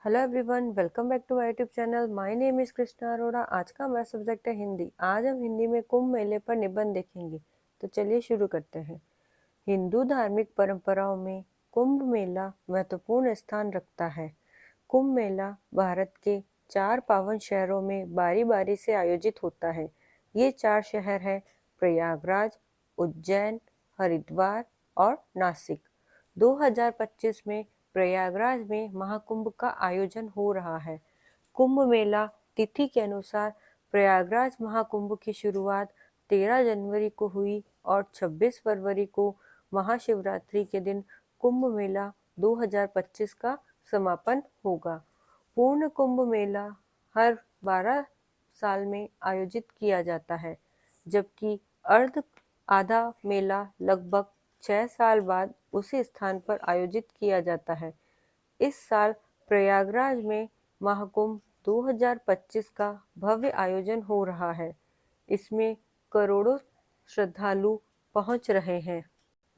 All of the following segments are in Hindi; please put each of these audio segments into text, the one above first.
Hello everyone, welcome back to my YouTube channel. My name is Krishna Arora. आज का हमारा सब्जेक्ट है हिंदी। आज हम हिंदी में कुंभ मेले पर निबंध देखेंगे। तो चलिए शुरू करते हैं। हिंदू धार्मिक परंपराओं में कुंभ मेला महत्वपूर्ण स्थान रखता है। कुंभ मेला भारत के 4 पावन शहरों में बारी बारी से आयोजित होता है। ये 4 शहर हैं प्रयागराज, उज्जैन, हरिद्वार और नासिक। 2025 में प्रयागराज में महाकुंभ का आयोजन हो रहा है। कुंभ मेला तिथि के अनुसार प्रयागराज महाकुंभ की शुरुआत 13 जनवरी को हुई और 26 फरवरी को महाशिवरात्रि के दिन कुंभ मेला 2025 का समापन होगा। पूर्ण कुंभ मेला हर 12 साल में आयोजित किया जाता है, जबकि अर्ध आधा मेला लगभग 6 साल बाद उसी स्थान पर आयोजित किया जाता है। इस साल प्रयागराज में महाकुंभ 2025 का भव्य आयोजन हो रहा है। इसमें करोड़ों श्रद्धालु पहुंच रहे हैं।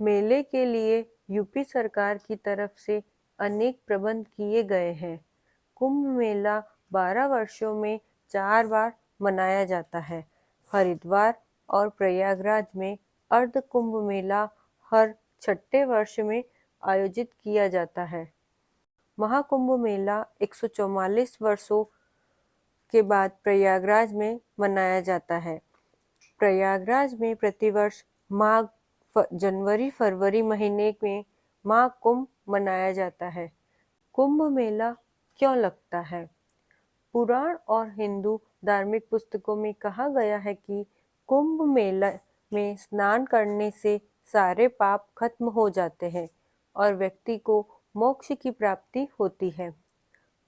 मेले के लिए यूपी सरकार की तरफ से अनेक प्रबंध किए गए हैं। कुंभ मेला 12 वर्षों में 4 बार मनाया जाता है। हरिद्वार और प्रयागराज में अर्ध कुंभ मेला हर छठे वर्ष में आयोजित किया जाता है। महाकुंभ मेला 144 वर्षों के बाद प्रयागराज में मनाया जाता है। प्रयागराज में प्रतिवर्ष माघ जनवरी फरवरी महीने में महाकुंभ मनाया जाता है। कुंभ मेला क्यों लगता है? पुराण और हिंदू धार्मिक पुस्तकों में कहा गया है कि कुंभ मेला में स्नान करने से सारे पाप खत्म हो जाते हैं और व्यक्ति को मोक्ष की प्राप्ति होती है।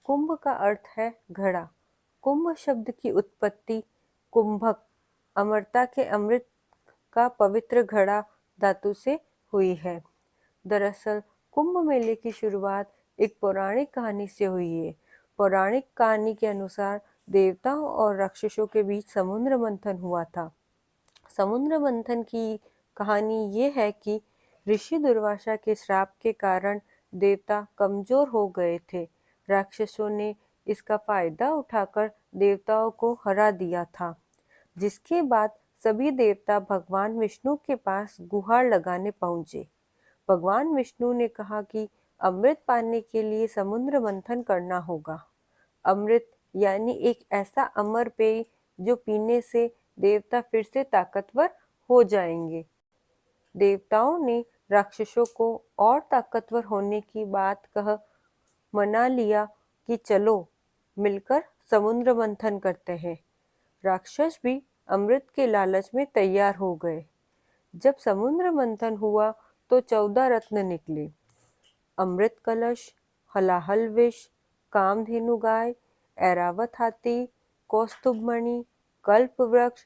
कुंभ का अर्थ है घड़ा। कुंभ शब्द की उत्पत्ति कुंभक, अमरता के अमृत का पवित्र घड़ा धातु से हुई है। दरअसल कुंभ मेले की शुरुआत एक पौराणिक कहानी से हुई है। पौराणिक कहानी के अनुसार देवताओं और राक्षसों के बीच समुद्र मंथन हुआ था। समुद्र मंथन की कहानी ये है कि ऋषि दुर्वासा के श्राप के कारण देवता कमजोर हो गए थे। राक्षसों ने इसका फायदा उठाकर देवताओं को हरा दिया था, जिसके बाद सभी देवता भगवान विष्णु के पास गुहार लगाने पहुंचे। भगवान विष्णु ने कहा कि अमृत पाने के लिए समुद्र मंथन करना होगा। अमृत यानी एक ऐसा अमर पेय जो पीने से देवता फिर से ताकतवर हो जाएंगे। देवताओं ने राक्षसों को और ताकतवर होने की बात कह मना लिया कि चलो मिलकर समुद्र मंथन करते हैं। राक्षस भी अमृत के लालच में तैयार हो गए। जब समुद्र मंथन हुआ तो 14 रत्न निकले। अमृत कलश, हलाहल विष, कामधेनु गाय, ऐरावत हाथी, कौस्तुभमणि, कल्प वृक्ष,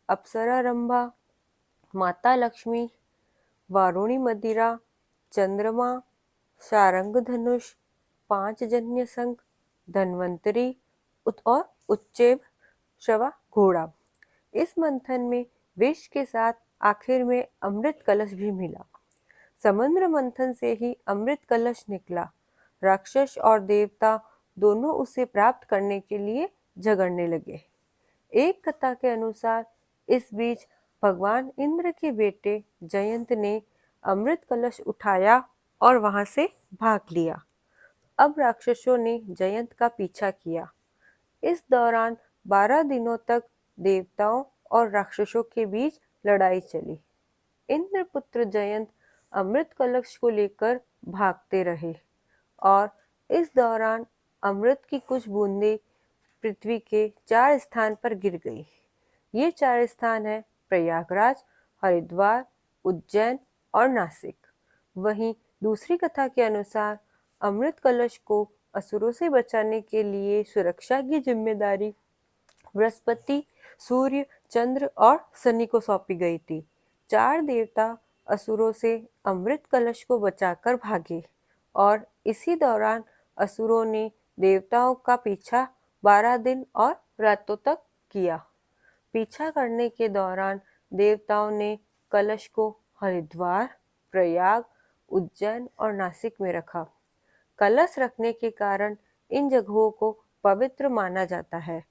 अप्सरा रंभा, माता लक्ष्मी, वारुणी मदिरा, चंद्रमा, सारंग धनुष, 5 जन्य संख, धन्वंतरी और उच्चैव श्रवा घोड़ा। इस मंथन में विष के साथ आखिर में अमृत कलश भी मिला। समुद्र मंथन से ही अमृत कलश निकला। राक्षस और देवता दोनों उसे प्राप्त करने के लिए झगड़ने लगे। एक कथा के अनुसार इस बीच भगवान इंद्र के बेटे जयंत ने अमृत कलश उठाया और वहां से भाग लिया। अब राक्षसों ने जयंत का पीछा किया। इस दौरान 12 दिनों तक देवताओं और राक्षसों के बीच लड़ाई चली। इंद्रपुत्र जयंत अमृत कलश को लेकर भागते रहे और इस दौरान अमृत की कुछ बूंदें पृथ्वी के 4 स्थान पर गिर गई। ये 4 स्थान है प्रयागराज, हरिद्वार, उज्जैन और नासिक। वहीं दूसरी कथा के अनुसार अमृत कलश को असुरों से बचाने के लिए सुरक्षा की जिम्मेदारी बृहस्पति, सूर्य, चंद्र और शनि को सौंपी गई थी। 4 देवता असुरों से अमृत कलश को बचाकर भागे और इसी दौरान असुरों ने देवताओं का पीछा 12 दिन और रातों तक किया। पीछा करने के दौरान देवताओं ने कलश को हरिद्वार, प्रयाग, उज्जैन और नासिक में रखा। कलश रखने के कारण इन जगहों को पवित्र माना जाता है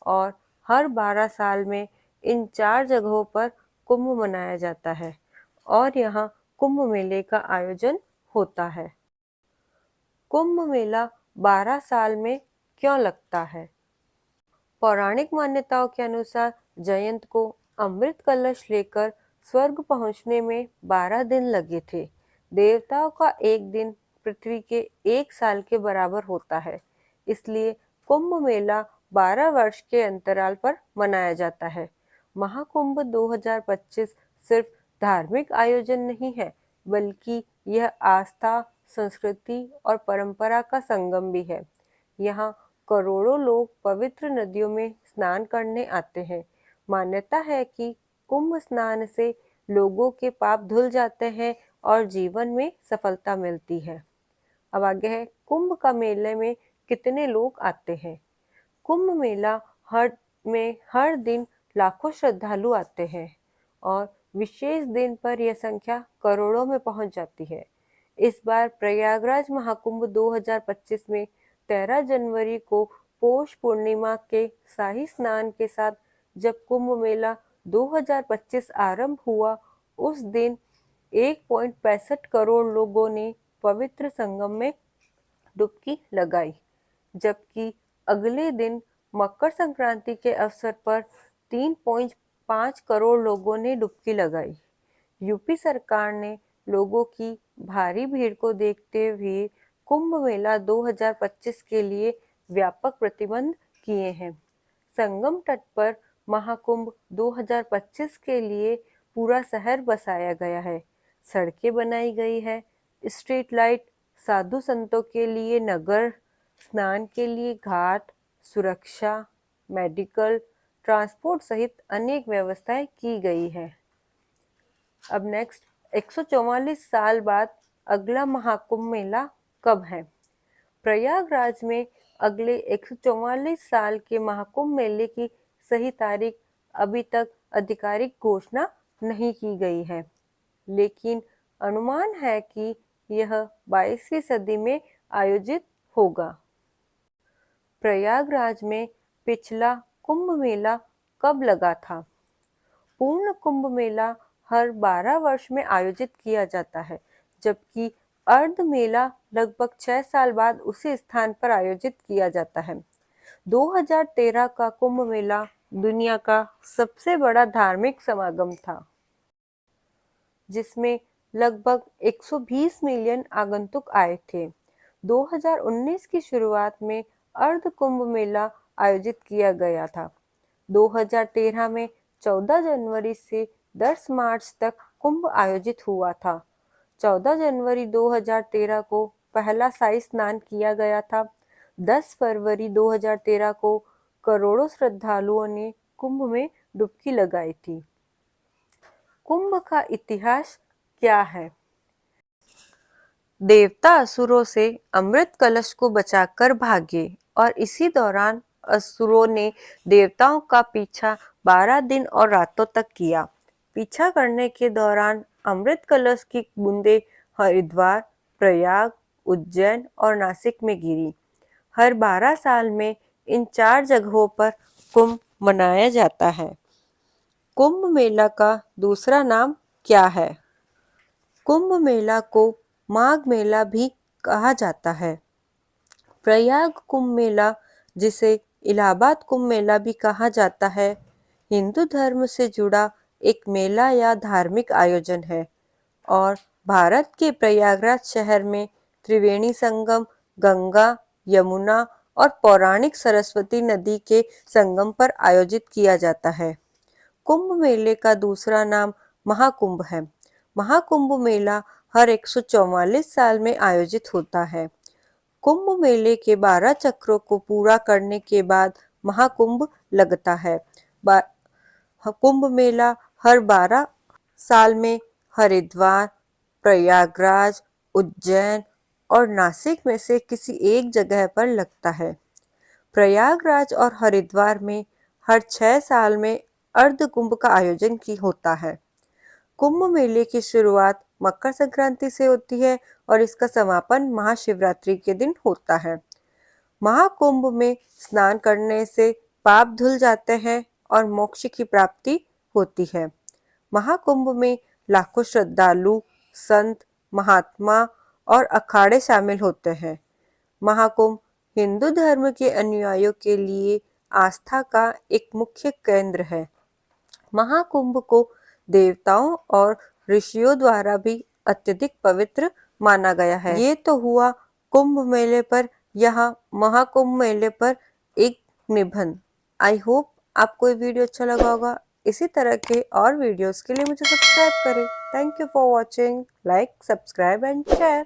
और हर 12 साल में इन 4 जगहों पर कुंभ मनाया जाता है और यहाँ कुंभ मेले का आयोजन होता है। कुंभ मेला 12 साल में क्यों लगता है? पौराणिक मान्यताओं के अनुसार जयंत को अमृत कलश लेकर स्वर्ग पहुंचने में 12 दिन लगे थे। देवताओं का एक दिन पृथ्वी के 1 साल के बराबर होता है, इसलिए कुंभ मेला 12 वर्ष के अंतराल पर मनाया जाता है। महाकुंभ 2025 सिर्फ धार्मिक आयोजन नहीं है, बल्कि यह आस्था, संस्कृति और परंपरा का संगम भी है। यहाँ करोड़ों लोग पवित्र नदियों में स्नान करने आते हैं। मान्यता है कि कुंभ स्नान से लोगों के पाप धुल जाते हैं और जीवन में सफलता मिलती है। अब आगे है, कुंभ का मेले में कितने लोग आते हैं? कुंभ मेला हर दिन लाखों श्रद्धालु आते हैं और विशेष दिन पर यह संख्या करोड़ों में पहुंच जाती है। इस बार प्रयागराज महाकुंभ 2025 में 13 जनवरी को पौष पूर्णिमा के शाही स्नान के साथ जब कुंभ मेला 2025 आरंभ हुआ, उस दिन 1.65 करोड़ लोगों ने पवित्र संगम में डुबकी लगाई, जबकि अगले दिन मकर संक्रांति के अवसर पर 3.5 करोड़ लोगों ने डुबकी लगाई। यूपी सरकार ने लोगों की भारी भीड़ को देखते हुए कुंभ मेला 2025 के लिए व्यापक प्रतिबंध किए हैं। संगम तट पर महाकुंभ 2025 के लिए पूरा शहर बसाया गया है, सड़कें बनाई गई है, स्ट्रीट लाइट, साधु संतों के लिए नगर, स्नान के लिए घाट, सुरक्षा, मेडिकल, ट्रांसपोर्ट सहित अनेक व्यवस्थाएं की गई है। अब नेक्स्ट, 144 साल बाद अगला महाकुंभ मेला कब है? प्रयागराज में अगले 144 साल के महाकुंभ मेले की सही तारीख अभी तक आधिकारिक घोषणा नहीं की गई है, लेकिन अनुमान है कि यह 22वीं सदी में आयोजित होगा। प्रयागराज में पिछला कुंभ मेला कब लगा था? पूर्ण कुंभ मेला हर 12 वर्ष में आयोजित किया जाता है, जबकि अर्ध मेला लगभग 6 साल बाद उसी स्थान पर आयोजित किया जाता है। 2013 का कुंभ मेला दुनिया का सबसे बड़ा धार्मिक समागम था, जिसमें लगभग 120 मिलियन आगंतुक आए थे। 2019 की शुरुआत में अर्ध कुंभ मेला आयोजित किया गया था। 2013 में 14 जनवरी से 10 मार्च तक कुंभ आयोजित हुआ था। 14 जनवरी 2013 को पहला शाही स्नान किया गया था। 10 फरवरी 2013 को करोड़ों श्रद्धालुओं ने कुंभ में डुबकी लगाई थी। कुंभ का इतिहास क्या है? देवता असुरों से अमृत कलश को बचाकर भागे और इसी दौरान असुरों ने देवताओं का पीछा 12 दिन और रातों तक किया। पीछा करने के दौरान अमृत कलश की बूंदें हरिद्वार, प्रयाग, उज्जैन और नासिक में गिरी। हर 12 साल में इन 4 जगहों पर कुंभ मनाया जाता है। कुंभ मेला का दूसरा नाम क्या है? कुंभ मेला को माघ मेला भी कहा जाता है। प्रयाग कुंभ मेला, जिसे इलाहाबाद कुंभ मेला भी कहा जाता है, हिंदू धर्म से जुड़ा एक मेला या धार्मिक आयोजन है और भारत के प्रयागराज शहर में त्रिवेणी संगम, गंगा, यमुना और पौराणिक सरस्वती नदी के संगम पर आयोजित किया जाता है। कुंभ मेले का दूसरा नाम महाकुंभ है। महाकुंभ मेला हर 144 साल में आयोजित होता है। कुंभ मेले के 12 चक्रों को पूरा करने के बाद महाकुंभ लगता है। कुंभ मेला हर 12 साल में हरिद्वार, प्रयागराज, उज्जैन और नासिक में से किसी एक जगह पर लगता है। प्रयागराज और हरिद्वार में हर 6 साल में अर्ध कुंभ का आयोजन की होता है। कुंभ मेले की शुरुआत मकर संक्रांति से होती है और इसका समापन महाशिवरात्रि के दिन होता है। महाकुंभ में स्नान करने से पाप धुल जाते हैं और मोक्ष की प्राप्ति होती है। महाकुंभ में लाखों श्रद्धालु, संत, महात्मा और अखाड़े शामिल होते हैं। महाकुंभ हिंदू धर्म के अनुयायियों के लिए आस्था का एक मुख्य केंद्र है। महाकुंभ को देवताओं और ऋषियों द्वारा भी अत्यधिक पवित्र माना गया है। ये तो हुआ कुंभ मेले पर, यहाँ महाकुंभ मेले पर एक निबंध। आई होप आपको ये वीडियो अच्छा लगा होगा। इसी तरह के और वीडियोस के लिए मुझे सब्सक्राइब करें। Thank you for watching. Like, subscribe and share.